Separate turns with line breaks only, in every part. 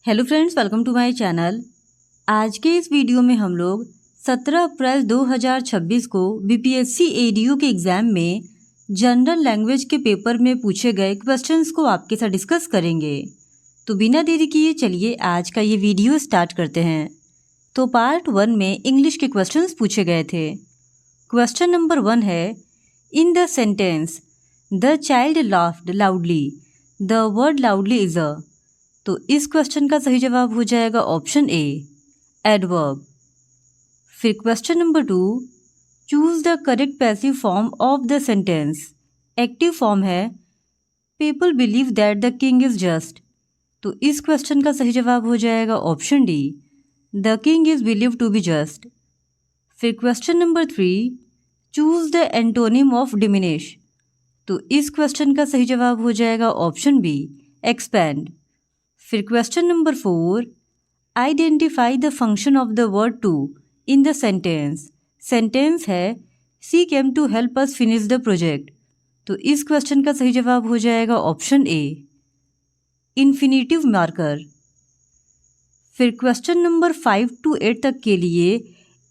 Hello friends, welcome to my channel. आज के इस वीडियो में हम लोग 17 अप्रैल 2026 को बीपीएससी एडीयू के एग्ज़ाम में जनरल लैंग्वेज के पेपर में पूछे गए क्वेश्चंस को आपके साथ डिस्कस करेंगे। तो बिना देरी किए चलिए आज का ये वीडियो स्टार्ट करते हैं। तो पार्ट 1 में इंग्लिश के क्वेश्चंस पूछे गए थे। क्वेश्चन नंबर 1 है, in the sentence the child laughed loudly, the word loudly is a. तो इस क्वेश्चन का सही जवाब हो जाएगा ऑप्शन ए, एडवर्ब। फिर question number 2, choose the correct passive form of the sentence. Active form है, people believe that the king is just. तो इस क्वेश्चन का सही जवाब हो जाएगा option D, the king is believe to be just. फिर question number 3, choose the antonym of diminish. तो इस क्वेश्चन का सही जवाब हो जाएगा ऑप्शन बी, एक्सपैंड। फिर question number 4, identify the function of the word to in the sentence. Sentence है, she came to help us finish the project. तो इस क्वेश्चन का सही जवाब हो जाएगा ऑप्शन ए, इन्फिनिटिव मार्कर। फिर क्वेश्चन नंबर 5 to 8 तक के लिए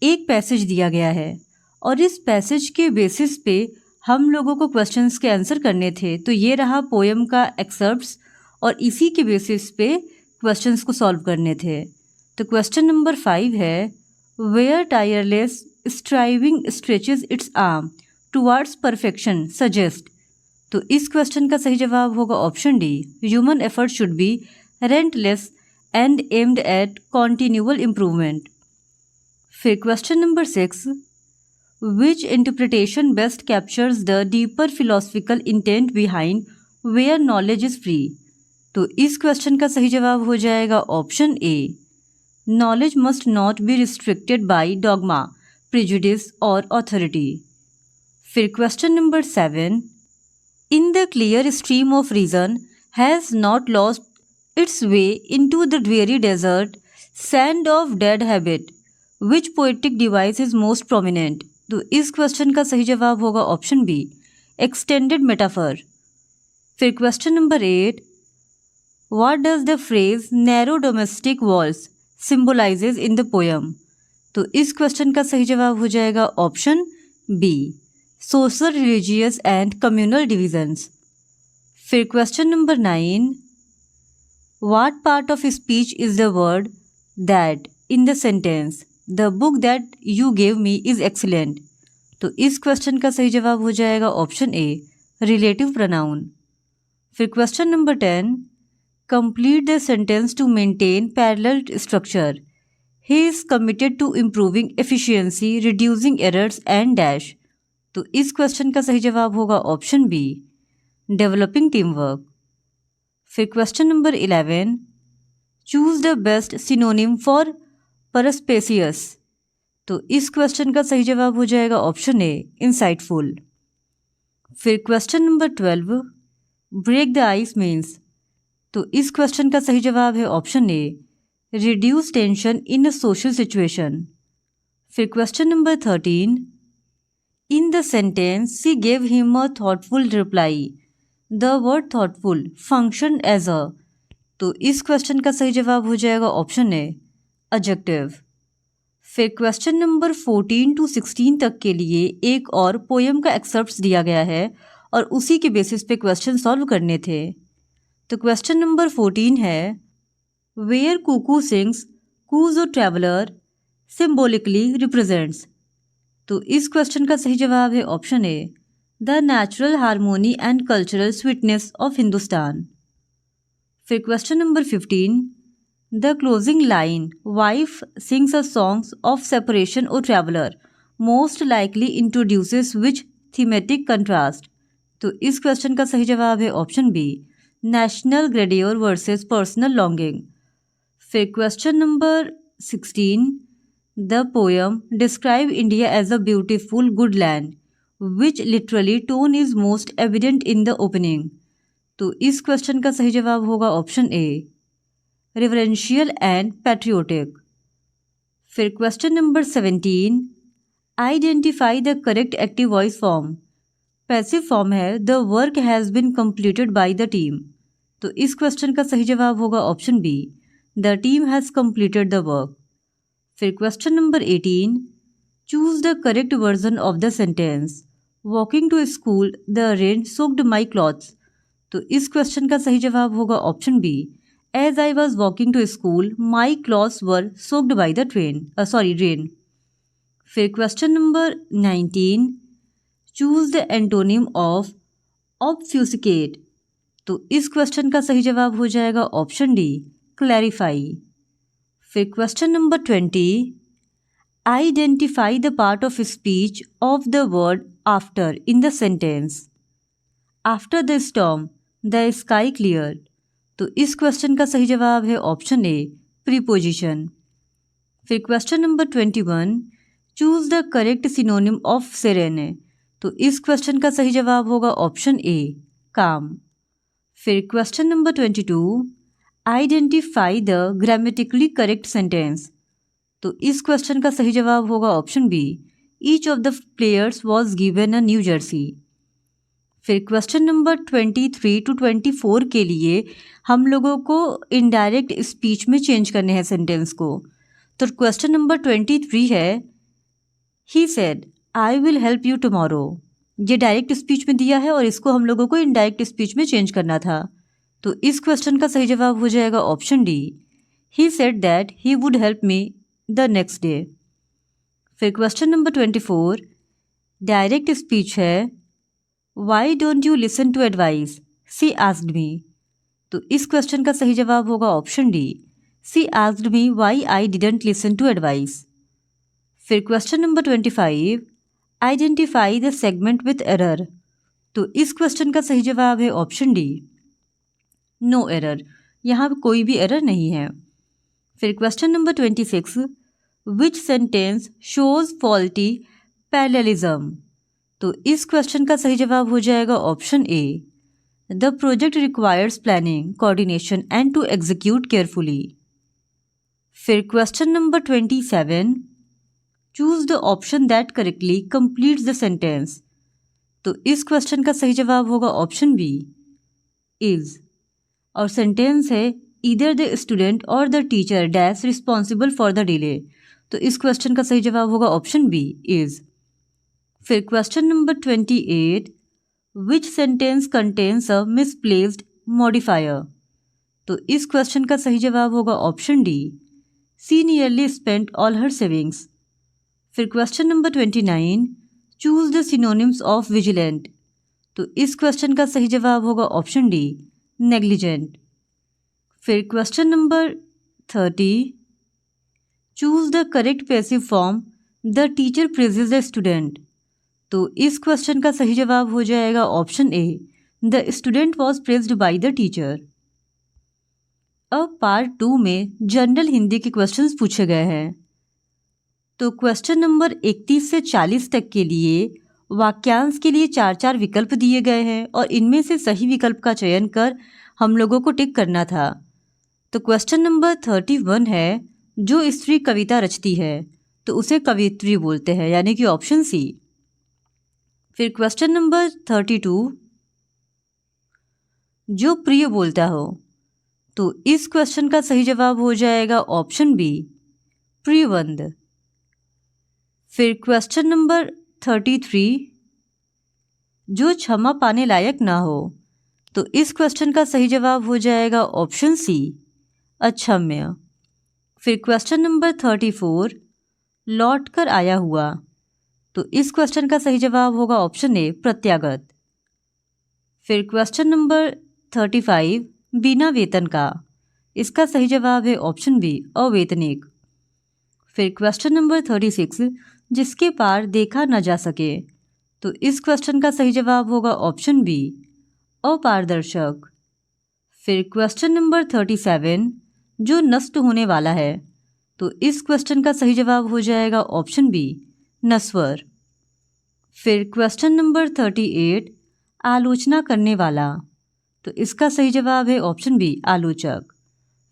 एक पैसेज दिया गया है और इस पैसेज के बेसिस पे हम लोगों को क्वेश्चंस के आंसर करने थे। तो ये रहा पोएम का एक्सर्प्ट्स और इसी के बेसिस पे क्वेश्चंस को सॉल्व करने थे। तो क्वेश्चन नंबर 5 है, where tireless striving stretches its arm towards perfection suggest. तो इस क्वेश्चन का सही जवाब होगा option D, human effort should be relentless and aimed at continual improvement. फिर question number 6, which interpretation best captures the deeper philosophical intent behind where knowledge is free. तो इस question का सही जवाब हो जाएगा option A, knowledge must not be restricted by dogma, prejudice और authority. फिर question number 7, in the clear stream of reason has not lost its way into the dreary desert sand of dead habit, which poetic device is most prominent. तो इस question का सही जवाब होगा option B, extended metaphor. फिर question number 8, What does the phrase narrow domestic walls symbolizes in the poem? तो इस question का सही जवाब हो जाएगा option B, social, religious and communal divisions. फिर question number 9, What part of speech is the word that in the sentence the book that you gave me is excellent? तो इस क्वेश्चन का सही जवाब हो जाएगा ऑप्शन ए, रिलेटिव प्रोनाउन। फिर question number 10, complete the sentence to maintain parallel structure. He is committed to improving efficiency, reducing errors and dash. तो इस क्वेश्चन का सही जवाब होगा option B, developing team work. फिर question number 11, choose the best synonym for perspicacious. तो इस question का सही जवाब हो जाएगा ऑप्शन ए, इंसाइटफुल। फिर question number 12, break the ice means. तो इस क्वेश्चन का सही जवाब है option A, reduce tension in a social situation. फिर question number 13, in the sentence she gave him a thoughtful reply, the word thoughtful function as a. तो इस question का सही जवाब हो जाएगा ऑप्शन ए, एडजेक्टिव। फिर क्वेश्चन नंबर 14 to 16 तक के लिए एक और पोएम का एक्सर्प्ट्स दिया गया है और उसी के बेसिस पे क्वेश्चन सॉल्व करने थे। तो क्वेश्चन नंबर 14 है, where cuckoo sings coos a traveller symbolically represents. तो इस क्वेश्चन का सही जवाब है option A, the natural harmony and cultural sweetness of Hindustan. फिर question number 15, the closing line wife sings a songs of separation और traveller most likely introduces which thematic contrast. तो इस क्वेश्चन का सही जवाब है option B, national grandeur versus personal longing. फिर question number 16, the poem describe India as a beautiful good land which literally tone is most evident in the opening. तो इस question का सही जवाब होगा option A, reverential and patriotic. फिर question number 17, identify the correct active voice form. Passive form है, the work has been completed by the team. तो इस क्वेश्चन का सही जवाब होगा option B, the team has completed the work. फिर question number 18, choose the correct version of the sentence. Walking to school the rain soaked my clothes. तो इस question का सही जवाब होगा option B, as I was walking to school my clothes were soaked by the rain. फिर question number 19, choose the antonym of obfuscate. तो इस question का सही जवाब हो जाएगा ऑप्शन डी, क्लैरिफाई। फिर question number 20, identify the part of speech of the word after in the sentence. After the storm the sky clear. तो इस क्वेश्चन का सही जवाब है ऑप्शन ए, प्रीपोजिशन। फिर question number 21, choose the correct synonym of ceranae. तो इस question का सही जवाब होगा ऑप्शन ए, काम। फिर question number 22, identify the grammatically correct sentence. तो इस क्वेश्चन का सही जवाब होगा option B, each of the players was given a new jersey. फिर क्वेश्चन नंबर 23 टू 24 के लिए हम लोगों को इनडायरेक्ट स्पीच में चेंज करने हैं सेंटेंस को। तो क्वेश्चन नंबर 23 है, he said I will help you tomorrow. ये डायरेक्ट स्पीच में दिया है और इसको हम लोगों को इनडायरेक्ट स्पीच में चेंज करना था। तो इस क्वेश्चन का सही जवाब हो जाएगा option D, he said that he would help me the next day. फिर क्वेश्चन नंबर 24, डायरेक्ट स्पीच है, why don't you listen to advice she asked me. तो इस क्वेश्चन का सही जवाब होगा option D, she asked me why I didn't listen to advice. फिर question number 25, identify the segment with error. तो इस क्वेश्चन का सही जवाब है ऑप्शन डी, नो एरर, यहाँ कोई भी एरर नहीं है। फिर question number 26, which sentence shows faulty parallelism. तो इस क्वेश्चन का सही जवाब हो जाएगा option A, the project requires planning coordination and to execute carefully. फिर question number 27, choose the option that correctly completes the sentence. तो इस क्वेश्चन का सही जवाब होगा ऑप्शन बी, इज। और सेंटेंस है, either the student or the teacher dash responsible for the delay. तो इस क्वेश्चन का सही जवाब होगा ऑप्शन बी, इज। फिर question number 28, which sentence contains a misplaced modifier. तो इस क्वेश्चन का सही जवाब होगा ऑप्शन डी, सी नियरली स्पेंट ऑल हर सेविंग्स। फिर question number 29, choose the synonyms of vigilant. तो इस क्वेश्चन का सही जवाब होगा ऑप्शन डी, नेग्लिजेंट। फिर question number 30, choose the correct passive form the teacher praises the student. तो इस क्वेश्चन का सही जवाब हो जाएगा option A, the student was praised by the teacher. अब पार्ट 2 में जनरल हिंदी के क्वेश्चंस पूछे गए हैं। तो क्वेश्चन नंबर 31 से 40 तक के लिए वाक्यांश के लिए 4 विकल्प दिए गए हैं और इनमें से सही विकल्प का चयन कर हम लोगों को टिक करना था। तो क्वेश्चन नंबर 31 है, जो स्त्री कविता रचती है तो उसे कवियत्री बोलते हैं, यानी कि ऑप्शन सी। फिर क्वेश्चन नंबर 32, जो प्रिय बोलता हो। तो इस क्वेश्चन का सही जवाब हो जाएगा ऑप्शन बी, प्रियवंद। फिर क्वेश्चन नंबर 33, जो क्षमा पाने लायक ना हो। तो इस क्वेश्चन का सही जवाब हो जाएगा ऑप्शन सी, अक्षम्य। फिर क्वेश्चन नंबर 34, लौट कर आया हुआ। तो इस क्वेश्चन का सही जवाब होगा ऑप्शन ए, प्रत्यागत। फिर क्वेश्चन नंबर 35, बिना वेतन का। इसका सही जवाब है ऑप्शन बी, अवेतनिक। फिर क्वेश्चन नंबर 36, जिसके पार देखा न जा सके। तो इस क्वेश्चन का सही जवाब होगा ऑप्शन बी, अपारदर्शक। फिर क्वेश्चन नंबर 37, जो नष्ट होने वाला है। तो इस क्वेश्चन का सही जवाब हो जाएगा ऑप्शन बी, नश्वर। फिर क्वेश्चन नंबर 38, आलोचना करने वाला। तो इसका सही जवाब है ऑप्शन बी, आलोचक।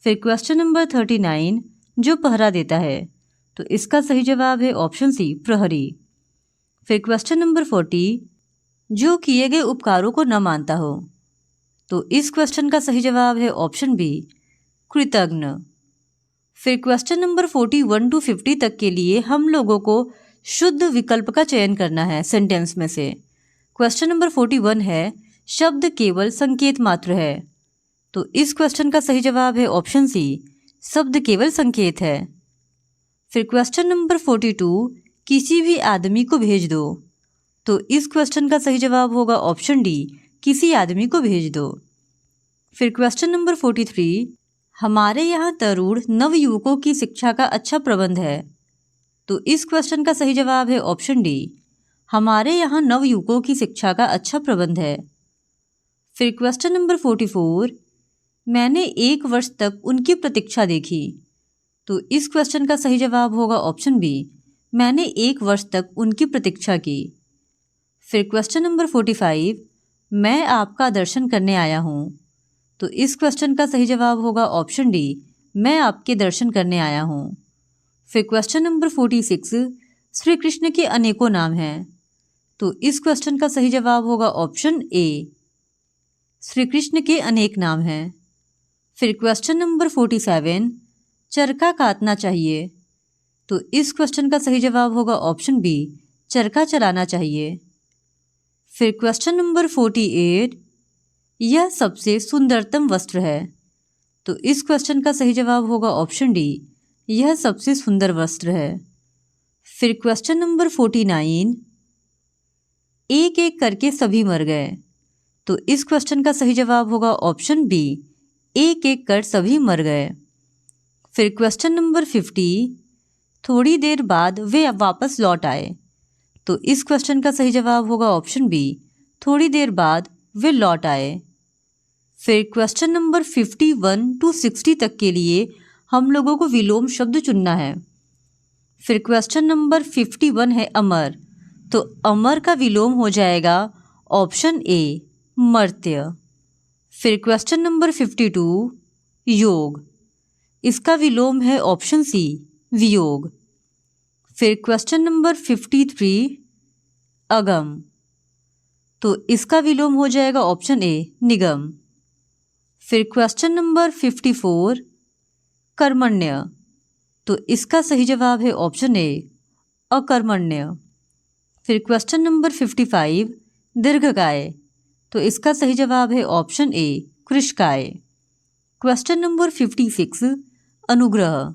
फिर क्वेश्चन नंबर 39, जो पहरा देता है। तो इसका सही जवाब है ऑप्शन सी, प्रहरी। फिर क्वेश्चन नंबर 40, जो किए गए उपकारों को न मानता हो। तो इस क्वेश्चन का सही जवाब है ऑप्शन बी, कृतज्ञ। फिर क्वेश्चन नंबर 41 टू 50 तक के लिए हम लोगों को शुद्ध विकल्प का चयन करना है सेंटेंस में से। क्वेश्चन नंबर 41 है शब्द केवल संकेत मात्र है। तो इस क्वेश्चन का सही जवाब है ऑप्शन सी, शब्द केवल संकेत है। फिर क्वेश्चन नंबर 42 किसी भी आदमी को भेज दो। तो इस क्वेश्चन का सही जवाब होगा ऑप्शन डी, किसी आदमी को भेज दो। फिर क्वेश्चन नंबर 43 हमारे यहाँ तरुण नवयुवकों की शिक्षा का अच्छा प्रबंध है। तो इस क्वेश्चन का सही जवाब है ऑप्शन डी, हमारे यहाँ नवयुवकों की शिक्षा का अच्छा प्रबंध है। फिर क्वेश्चन नंबर 44 मैंने 1 वर्ष तक उनकी प्रतीक्षा देखी। तो इस क्वेश्चन का सही जवाब होगा ऑप्शन बी, मैंने 1 वर्ष तक उनकी प्रतीक्षा की। फिर क्वेश्चन नंबर 45 मैं आपका दर्शन करने आया हूँ। तो इस क्वेश्चन का सही जवाब होगा ऑप्शन डी, मैं आपके दर्शन करने आया हूँ। फिर क्वेश्चन नंबर 46 श्री कृष्ण के अनेकों नाम हैं। तो इस क्वेश्चन का सही जवाब होगा ऑप्शन ए, श्री कृष्ण के अनेक नाम हैं। फिर क्वेश्चन नंबर 47 चरखा काटना चाहिए। तो इस क्वेश्चन का सही जवाब होगा ऑप्शन बी, चरखा चलाना चाहिए। फिर क्वेश्चन नंबर 48 यह सबसे सुंदरतम वस्त्र है। तो इस क्वेश्चन का सही जवाब होगा ऑप्शन डी, यह सबसे सुंदर वस्त्र है। फिर क्वेश्चन नंबर 49 एक एक करके सभी मर गए। तो इस क्वेश्चन का सही जवाब होगा ऑप्शन बी, एक एक कर सभी मर गए। फिर क्वेश्चन नंबर 50 थोड़ी देर बाद वे वापस लौट आए। तो इस क्वेश्चन का सही जवाब होगा ऑप्शन बी, थोड़ी देर बाद वे लौट आए। फिर क्वेश्चन नंबर 51 टू 60 तक के लिए हम लोगों को विलोम शब्द चुनना है। फिर क्वेश्चन नंबर 51 है अमर। तो अमर का विलोम हो जाएगा ऑप्शन ए, मर्त्य। फिर क्वेश्चन नंबर 52 योग, इसका विलोम है ऑप्शन सी, वियोग। फिर क्वेश्चन नंबर 53 अगम। तो इसका विलोम हो जाएगा ऑप्शन ए, निगम। फिर क्वेश्चन नंबर 54 कर्मण्य। तो इसका सही जवाब है ऑप्शन ए, अकर्मण्य। फिर क्वेश्चन नंबर 55 दीर्घकाय। तो इसका सही जवाब है ऑप्शन ए, कृशकाय। क्वेश्चन नंबर 56 अनुग्रह।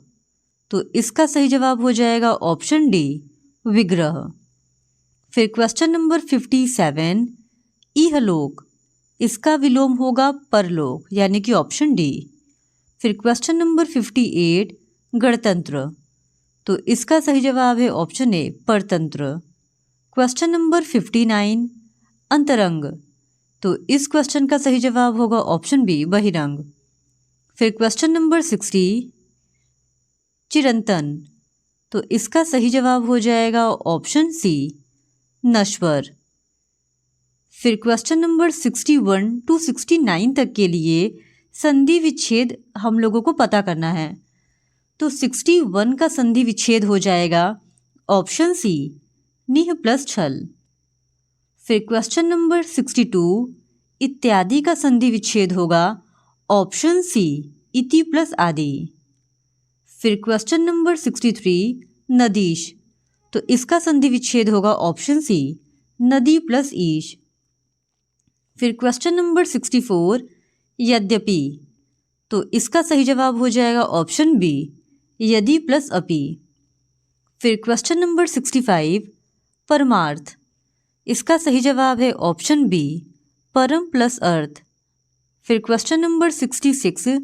तो इसका सही जवाब हो जाएगा ऑप्शन डी, विग्रह। फिर क्वेश्चन नंबर 57 इहलोक, इसका विलोम होगा परलोक, यानी कि ऑप्शन डी। फिर क्वेश्चन नंबर 58 गणतंत्र। तो इसका सही जवाब है ऑप्शन ए, परतंत्र। क्वेश्चन नंबर 59 अंतरंग। तो इस क्वेश्चन का सही जवाब होगा ऑप्शन बी, बहिरंग। फिर क्वेश्चन नंबर 60 चिरंतन। तो इसका सही जवाब हो जाएगा ऑप्शन सी, नश्वर। फिर क्वेश्चन नंबर 61 टू 69 तक के लिए संधि विच्छेद हम लोगों को पता करना है। तो 61 का संधि विच्छेद हो जाएगा ऑप्शन सी, निह प्लस छल। फिर क्वेश्चन नंबर 62 इत्यादि का संधि विच्छेद होगा ऑप्शन सी, इति प्लस आदि। फिर क्वेश्चन नंबर 63 नदीश। तो इसका संधि विच्छेद होगा ऑप्शन सी, नदी प्लस ईश। फिर क्वेश्चन नंबर 64 यद्यपि। तो इसका सही जवाब हो जाएगा ऑप्शन बी, यदि प्लस अपि। फिर क्वेश्चन नंबर 65 परमार्थ। इसका सही जवाब है ऑप्शन बी, परम प्लस अर्थ। फिर क्वेश्चन नंबर 66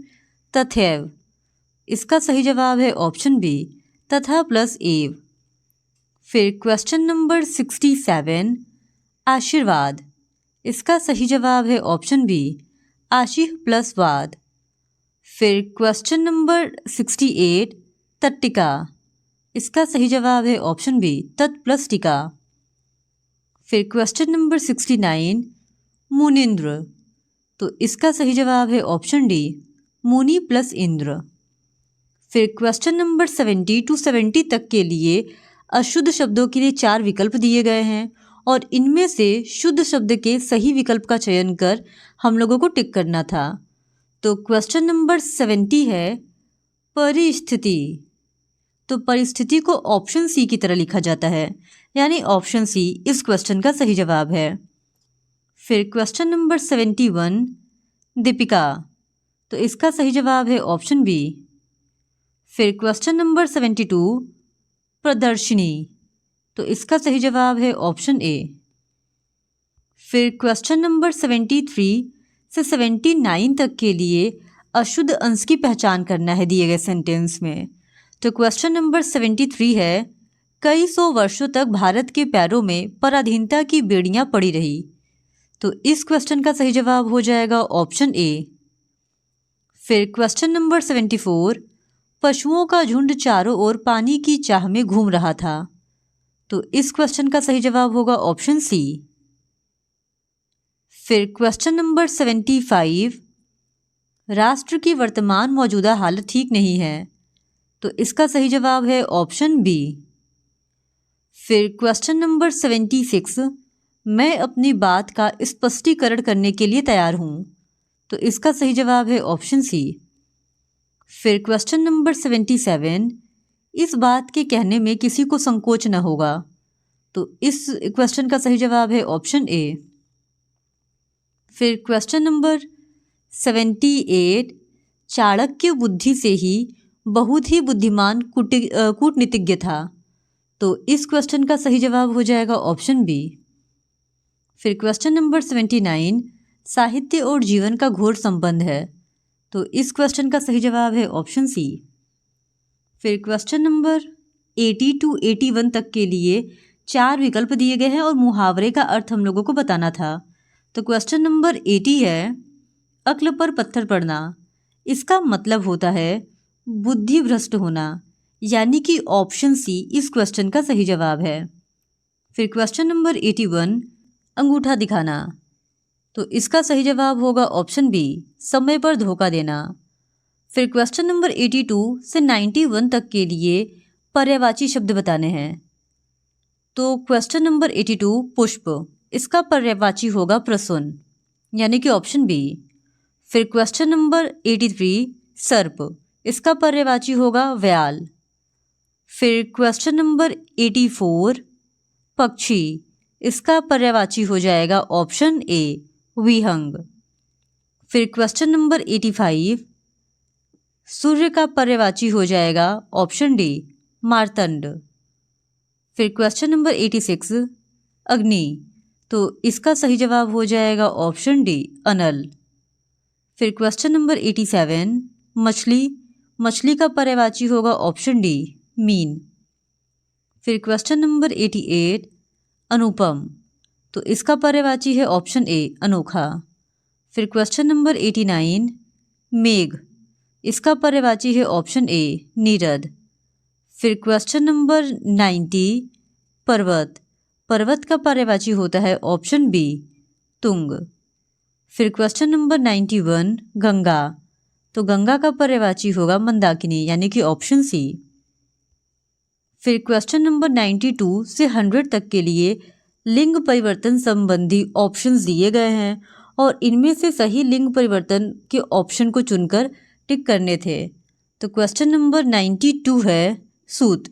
तथैव। इसका सही जवाब है ऑप्शन बी, तथा प्लस एव। फिर क्वेश्चन नंबर 67 आशीर्वाद। इसका सही जवाब है ऑप्शन बी, आशीह प्लस वाद। फिर क्वेश्चन नंबर 68 तट्टिका। इसका सही जवाब है ऑप्शन बी, तत् प्लस टिका। फिर क्वेश्चन नंबर 69 मुनिंद्र। तो इसका सही जवाब है ऑप्शन डी, मुनि प्लस इंद्र। फिर क्वेश्चन नंबर 70 टू 70 तक के लिए अशुद्ध शब्दों के लिए 4 विकल्प दिए गए हैं और इनमें से शुद्ध शब्द के सही विकल्प का चयन कर हम लोगों को टिक करना था। तो क्वेश्चन नंबर 70 है परिस्थिति। तो परिस्थिति को ऑप्शन सी की तरह लिखा जाता है, यानी ऑप्शन सी इस क्वेश्चन का सही जवाब है। फिर क्वेश्चन नंबर 71 दीपिका, तो इसका सही जवाब है ऑप्शन बी। फिर क्वेश्चन नंबर 72 प्रदर्शनी, तो इसका सही जवाब है ऑप्शन ए। फिर क्वेश्चन नंबर 73 से 79 तक के लिए अशुद्ध अंश की पहचान करना है दिए गए सेंटेंस में। तो क्वेश्चन नंबर 73 है, कई सौ वर्षों तक भारत के पैरों में पराधीनता की बेड़ियां पड़ी रही। तो इस क्वेश्चन का सही जवाब हो जाएगा ऑप्शन ए। फिर क्वेश्चन नंबर 74 पशुओं का झुंड चारों ओर पानी की चाह में घूम रहा था। तो इस क्वेश्चन का सही जवाब होगा ऑप्शन सी। फिर क्वेश्चन नंबर 75 राष्ट्र की वर्तमान मौजूदा हालत ठीक नहीं है। तो इसका सही जवाब है ऑप्शन बी। फिर क्वेश्चन नंबर 76 मैं अपनी बात का स्पष्टीकरण करने के लिए तैयार हूँ। तो इसका सही जवाब है ऑप्शन सी। फिर क्वेश्चन नंबर 77 इस बात के कहने में किसी को संकोच न होगा। तो इस क्वेश्चन का सही जवाब है ऑप्शन ए। फिर क्वेश्चन नंबर 78 चाणक्य बुद्धि से ही बहुत ही बुद्धिमान कूटनीतिज्ञ था। तो इस क्वेश्चन का सही जवाब हो जाएगा ऑप्शन बी। फिर क्वेश्चन नंबर 79 साहित्य और जीवन का घोर संबंध है। तो इस क्वेश्चन का सही जवाब है ऑप्शन सी। फिर क्वेश्चन नंबर 80 to 81 तक के लिए 4 विकल्प दिए गए हैं और मुहावरे का अर्थ हम लोगों को बताना था। तो क्वेश्चन नंबर 80 है अक्ल पर पत्थर पड़ना। इसका मतलब होता है बुद्धि भ्रष्ट होना, यानी कि ऑप्शन सी इस क्वेश्चन का सही जवाब है। फिर क्वेश्चन नंबर 81 अंगूठा दिखाना। तो इसका सही जवाब होगा ऑप्शन बी समय पर धोखा देना। फिर क्वेश्चन नंबर 82 से 91 तक के लिए पर्यायवाची शब्द बताने हैं। तो क्वेश्चन नंबर 82 पुष्प, इसका पर्यायवाची होगा प्रसून, यानी कि ऑप्शन बी। फिर क्वेश्चन नंबर 83 सर्प, इसका पर्यायवाची होगा व्याल। फिर क्वेश्चन नंबर 84 पक्षी, इसका पर्यायवाची हो जाएगा ऑप्शन ए विहंग। फिर क्वेश्चन नंबर 85 सूर्य का पर्यायवाची हो जाएगा ऑप्शन डी मार्तंड। फिर क्वेश्चन नंबर 86 अग्नि, तो इसका सही जवाब हो जाएगा ऑप्शन डी अनल। फिर क्वेश्चन नंबर 87 मछली, मछली का पर्यायवाची होगा ऑप्शन डी मीन। फिर क्वेश्चन नंबर 88 अनुपम, तो इसका पर्यायवाची है ऑप्शन ए अनोखा। फिर क्वेश्चन नंबर 89 मेघ, इसका पर्यायवाची है ऑप्शन ए नीरद। फिर क्वेश्चन नंबर 90 पर्वत, पर्वत का पर्यायवाची होता है ऑप्शन बी तुंग। फिर क्वेश्चन नंबर 91 गंगा, तो गंगा का पर्यायवाची होगा मंदाकिनी, यानी कि ऑप्शन सी। फिर क्वेश्चन नंबर 92 से 100 तक के लिए लिंग परिवर्तन संबंधी ऑप्शंस दिए गए हैं और इनमें से सही लिंग परिवर्तन के ऑप्शन को चुनकर टिक करने थे। तो क्वेश्चन नंबर 92 है सूत,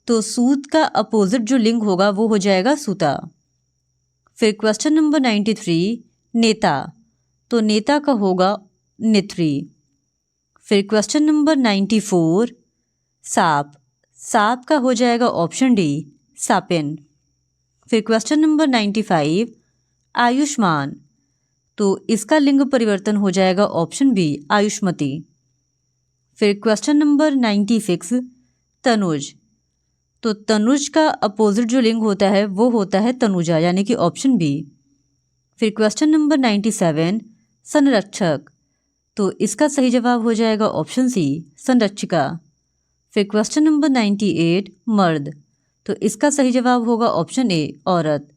तो सूत का अपोजिट जो लिंग होगा वो हो जाएगा सूता। फिर क्वेश्चन नंबर 93 नेता, तो नेता का होगा नेत्री। फिर क्वेश्चन नंबर 94 सांप, सांप का हो जाएगा ऑप्शन डी सापिन। फिर क्वेश्चन नंबर 95 आयुष्मान, तो इसका लिंग परिवर्तन हो जाएगा ऑप्शन बी आयुष्मती। फिर क्वेश्चन नंबर 96 तनुज, तो तनुज का अपोजिट जो लिंग होता है वो होता है तनुजा, यानी कि ऑप्शन बी। फिर क्वेश्चन नंबर 97 संरक्षक, तो इसका सही जवाब हो जाएगा ऑप्शन सी संरक्षिका। फिर क्वेश्चन नंबर 98 मर्द, तो इसका सही जवाब होगा ऑप्शन ए औरत।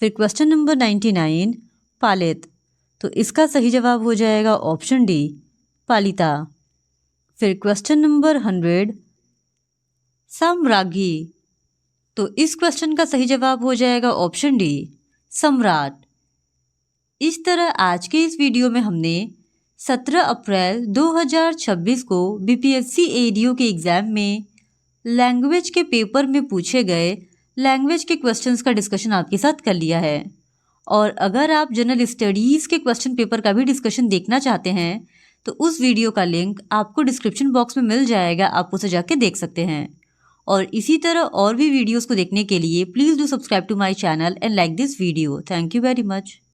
फिर क्वेश्चन नंबर 99 पालित, तो इसका सही जवाब हो जाएगा ऑप्शन डी पालिता। फिर क्वेश्चन नंबर 100 साम्राज्ञी, तो इस क्वेश्चन का सही जवाब हो जाएगा ऑप्शन डी सम्राट। इस तरह आज के इस वीडियो में हमने 17 अप्रैल 2026 को बीपीएससी एडीओ के एग्ज़ाम में लैंग्वेज के पेपर में पूछे गए लैंग्वेज के क्वेश्चंस का डिस्कशन आपके साथ कर लिया है। और अगर आप जनरल स्टडीज़ के क्वेश्चन पेपर का भी डिस्कशन देखना चाहते हैं तो उस वीडियो का लिंक आपको डिस्क्रिप्शन बॉक्स में मिल जाएगा, आप उसे जाके देख सकते हैं। और इसी तरह और भी वीडियोस को देखने के लिए please do subscribe to my channel and like this video. Thank you very much.